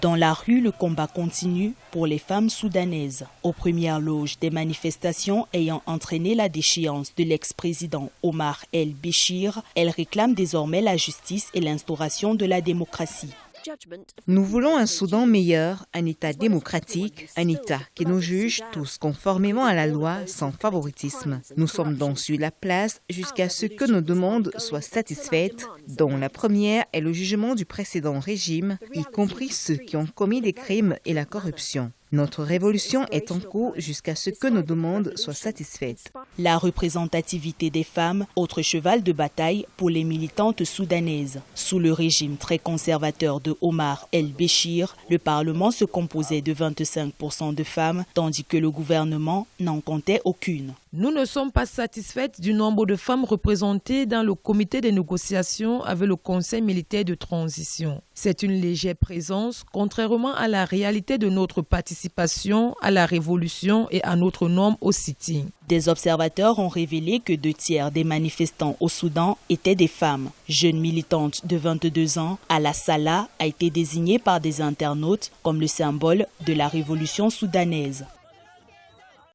Dans la rue, le combat continue pour les femmes soudanaises. Aux premières loges des manifestations ayant entraîné la déchéance de l'ex-président Omar el-Béchir, elles réclament désormais la justice et l'instauration de la démocratie. Nous voulons un Soudan meilleur, un État démocratique, un État qui nous juge tous conformément à la loi sans favoritisme. Nous sommes donc sur la place jusqu'à ce que nos demandes soient satisfaites, dont la première est le jugement du précédent régime, y compris ceux qui ont commis des crimes et la corruption. Notre révolution est en cours jusqu'à ce que nos demandes soient satisfaites. La représentativité des femmes, autre cheval de bataille pour les militantes soudanaises. Sous le régime très conservateur de Omar el-Béchir, le Parlement se composait de 25% de femmes, tandis que le gouvernement n'en comptait aucune. Nous ne sommes pas satisfaites du nombre de femmes représentées dans le comité de négociation avec le Conseil militaire de transition. C'est une légère présence, contrairement à la réalité de notre participation à la révolution et à notre norme au sitting. Des observateurs ont révélé que 2/3 des manifestants au Soudan étaient des femmes. Jeune militante de 22 ans, Ala Salah a été désignée par des internautes comme le symbole de la révolution soudanaise.